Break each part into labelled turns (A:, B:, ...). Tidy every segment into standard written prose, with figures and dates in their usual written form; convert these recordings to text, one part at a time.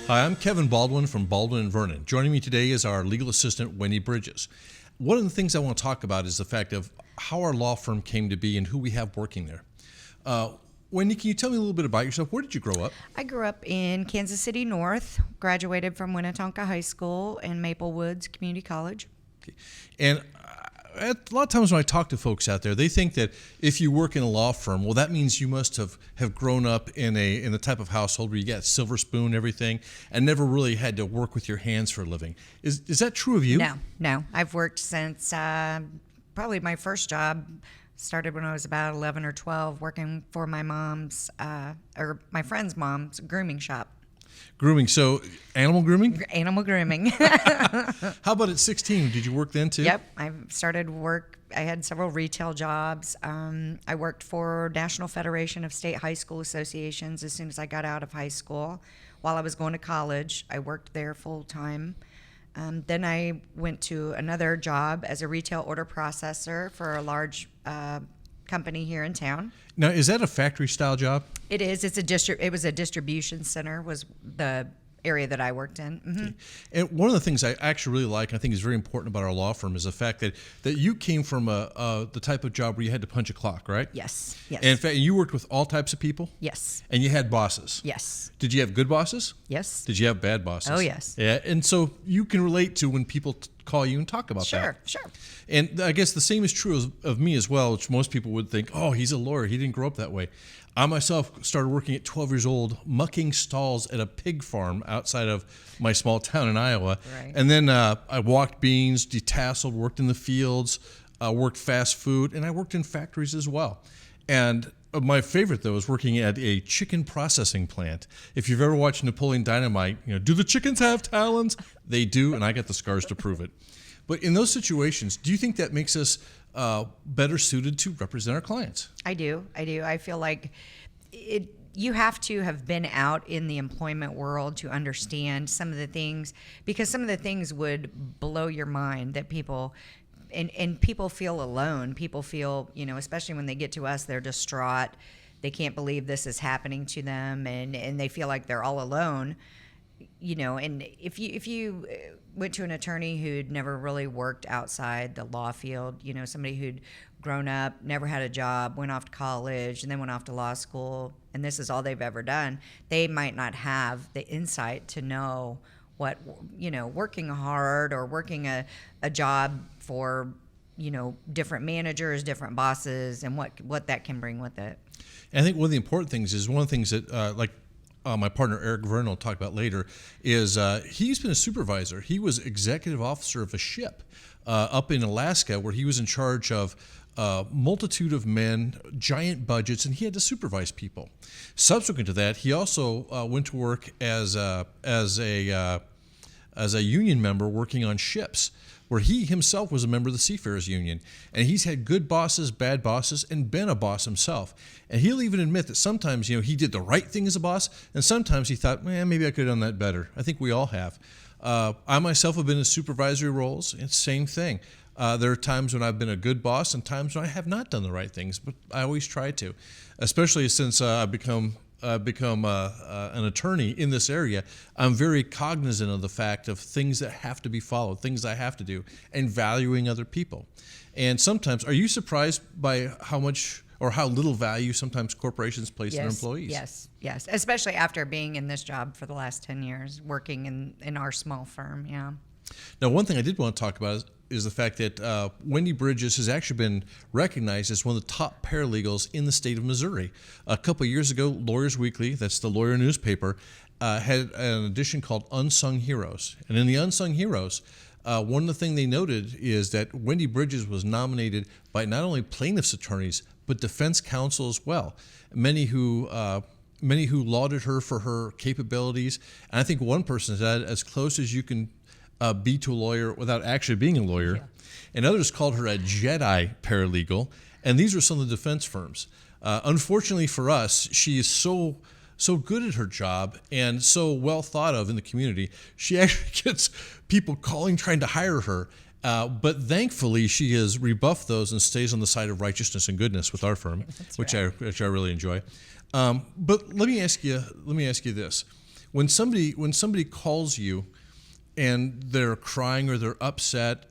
A: Hi, I'm Kevin Baldwin from Baldwin and Vernon. Joining me today is our legal assistant, Wendi Bridges. One of the things I want to talk about is the fact of how our law firm came to be and who we have working there. Wendi, can you tell me a little bit about yourself? Where did you grow up?
B: I grew up in Kansas City North, graduated from Winnetonka High School and Maple Woods Community College.
A: Okay. And a lot of times when I talk to folks out there, they think that if you work in a law firm, well, that means you must have grown up in the type of household where you got silver spoon, everything, and never really had to work with your hands for a living. Is that true of you?
B: No. I've worked since probably my first job started when I was about 11 or 12, working for my mom's or my friend's mom's grooming shop.
A: Grooming, so animal grooming?
B: Animal grooming.
A: How about at 16? Did you work then too?
B: Yep, I started work. I had several retail jobs. I worked for National Federation of State High School Associations as soon as I got out of high school. While I was going to college, I worked there full time. Then I went to another job as a retail order processor for a large company here in town.
A: Now, is that a factory style job?
B: It is. It was a distribution center was the area that I worked in. Mm-hmm.
A: Okay. And one of the things I actually really like, and I think is very important about our law firm, is the fact that you came from the type of job where you had to punch a clock, right?
B: Yes.
A: And in fact, you worked with all types of people?
B: Yes.
A: And you had bosses?
B: Yes.
A: Did you have good bosses?
B: Yes.
A: Did you have bad bosses?
B: Oh, yes.
A: Yeah, and so you can relate to when people call you and talk about that.
B: Sure.
A: And I guess the same is true of me as well, which most people would think, oh, he's a lawyer. He didn't grow up that way. I myself started working at 12 years old, mucking stalls at a pig farm outside of my small town in Iowa.
B: Right.
A: And then I walked beans, detasseled, worked in the fields, worked fast food, and I worked in factories as well. And my favorite, though, is working at a chicken processing plant. If you've ever watched Napoleon Dynamite, do the chickens have talons? They do, and I got the scars to prove it. But in those situations, do you think that makes us better suited to represent our clients?
B: I do. I feel like you have to have been out in the employment world to understand some of the things, because some of the things would blow your mind that people and people feel alone. People feel, especially when they get to us, they're distraught. They can't believe this is happening to them, and they feel like they're all alone. And if you went to an attorney who'd never really worked outside the law field, somebody who'd grown up, never had a job, went off to college, and then went off to law school, and this is all they've ever done, they might not have the insight to know what, working hard or working a job for, different managers, different bosses, and what that can bring with it.
A: And I think one of the important things is one of the things that, my partner Eric Vernon will talk about later, is he's been a supervisor. He was executive officer of a ship up in Alaska where he was in charge of a multitude of men, giant budgets, and he had to supervise people. Subsequent to that, he also went to work as a union member working on ships, where he himself was a member of the Seafarers Union. And he's had good bosses, bad bosses, and been a boss himself. And he'll even admit that sometimes, he did the right thing as a boss, and sometimes he thought, maybe I could have done that better. I think we all have. I myself have been in supervisory roles. It's the same thing. There are times when I've been a good boss and times when I have not done the right things, but I always try to, especially since I've become an attorney in this area. I'm very cognizant of the fact of things that have to be followed, things I have to do, and valuing other people. And sometimes, are you surprised by how much or how little value sometimes corporations place in their employees?
B: Yes. Especially after being in this job for the last 10 years, working in our small firm, yeah.
A: Now, one thing I did want to talk about is the fact that Wendi Bridges has actually been recognized as one of the top paralegals in the state of Missouri. A couple of years ago, Lawyers Weekly, that's the lawyer newspaper, had an edition called Unsung Heroes. And in the Unsung Heroes, one of the things they noted is that Wendi Bridges was nominated by not only plaintiffs' attorneys, but defense counsel as well. Many who lauded her for her capabilities. And I think one person said, as close as you can be to a lawyer without actually being a lawyer. Yeah. And others called her a Jedi paralegal. And these are some of the defense firms. Unfortunately for us, she is so good at her job and so well thought of in the community. She actually gets people calling, trying to hire her. But thankfully, she has rebuffed those and stays on the side of righteousness and goodness with our firm, which I really enjoy. But let me ask you this. When somebody calls you and they're crying or they're upset,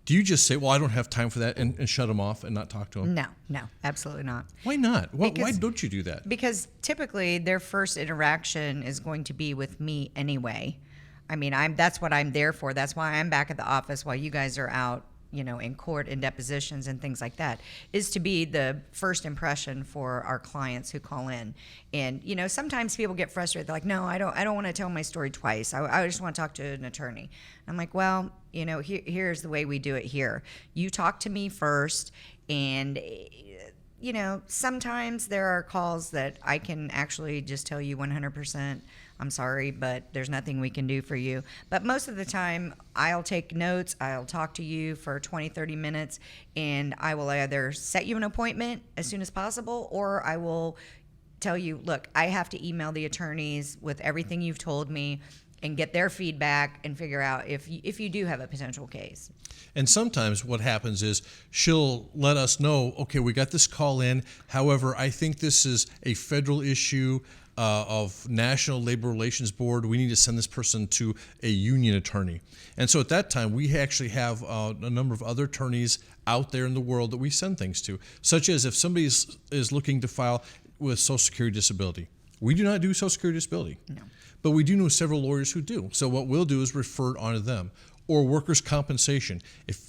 A: do you just say, well, I don't have time for that, and shut them off and not talk to them?
B: No, absolutely not.
A: Why not? Why
B: Because-
A: don't you do that?
B: Because typically their first interaction is going to be with me anyway. I mean, that's what I'm there for. That's why I'm back at the office while you guys are out, in court and depositions and things like that, is to be the first impression for our clients who call in. And, sometimes people get frustrated. They're like, no, I don't want to tell my story twice. I just want to talk to an attorney. I'm like, well, here's the way we do it here. You talk to me first, and sometimes there are calls that I can actually just tell you 100%, I'm sorry, but there's nothing we can do for you. But most of the time, I'll take notes, I'll talk to you for 20, 30 minutes, and I will either set you an appointment as soon as possible, or I will tell you, look, I have to email the attorneys with everything you've told me and get their feedback and figure out if you do have a potential case.
A: And sometimes what happens is she'll let us know, okay, we got this call in. However, I think this is a federal issue of National Labor Relations Board. We need to send this person to a union attorney. And so at that time, we actually have a number of other attorneys out there in the world that we send things to, such as if somebody is looking to file with Social Security disability. We do not do Social Security disability.
B: No.
A: But we do know several lawyers who do. So what we'll do is refer it onto them. Or workers' compensation.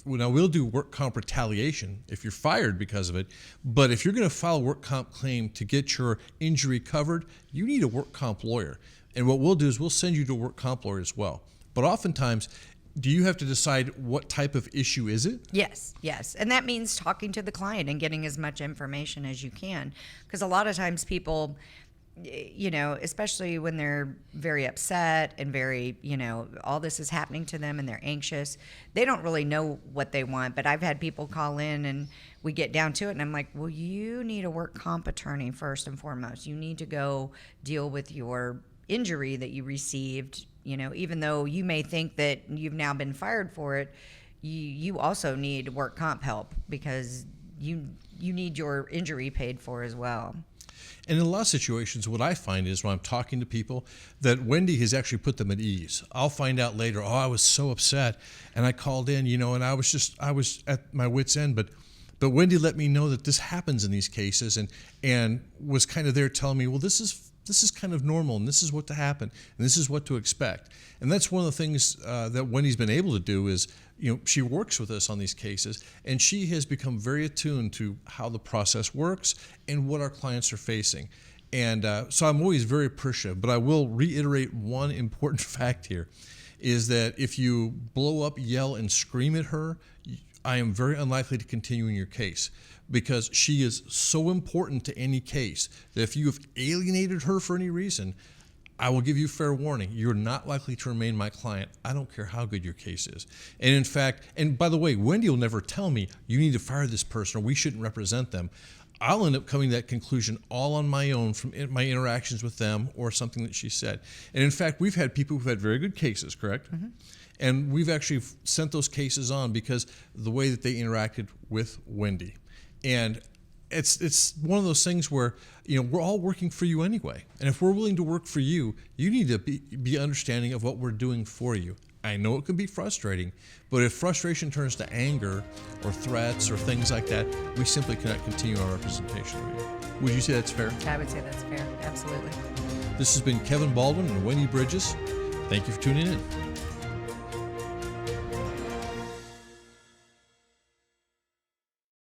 A: Now we'll do work comp retaliation if you're fired because of it. But if you're going to file a work comp claim to get your injury covered, you need a work comp lawyer. And what we'll do is we'll send you to a work comp lawyer as well. But oftentimes, do you have to decide what type of issue is it?
B: Yes. And that means talking to the client and getting as much information as you can. Because a lot of times people, especially when they're very upset and very, all this is happening to them and they're anxious, they don't really know what they want. But I've had people call in and we get down to it and I'm like, well, you need a work comp attorney first and foremost. You need to go deal with your injury that you received, even though you may think that you've now been fired for it, you also need work comp help because you need your injury paid for as well.
A: And in a lot of situations, what I find is when I'm talking to people that Wendi has actually put them at ease. I'll find out later, I was so upset and I called in, and I was at my wit's end, but Wendi let me know that this happens in these cases and was kind of there telling me, well, this is kind of normal and this is what to happen and this is what to expect. And that's one of the things that Wendi's been able to do is, she works with us on these cases and she has become very attuned to how the process works and what our clients are facing. And so I'm always very appreciative, but I will reiterate one important fact here is that if you blow up, yell, and scream at her, I am very unlikely to continue in your case because she is so important to any case that if you have alienated her for any reason, I will give you fair warning. You're not likely to remain my client. I don't care how good your case is. And in fact, and by the way, Wendi will never tell me you need to fire this person or we shouldn't represent them. I'll end up coming to that conclusion all on my own from my interactions with them or something that she said. And in fact, we've had people who've had very good cases, correct? Mm-hmm. And we've actually sent those cases on because the way that they interacted with Wendi. And it's one of those things where, we're all working for you anyway. And if we're willing to work for you, you need to be understanding of what we're doing for you. I know it can be frustrating, but if frustration turns to anger or threats or things like that, we simply cannot continue our representation of you. Would you say that's fair?
B: I would say that's fair. Absolutely.
A: This has been Kevin Baldwin and Wendi Bridges. Thank you for tuning in.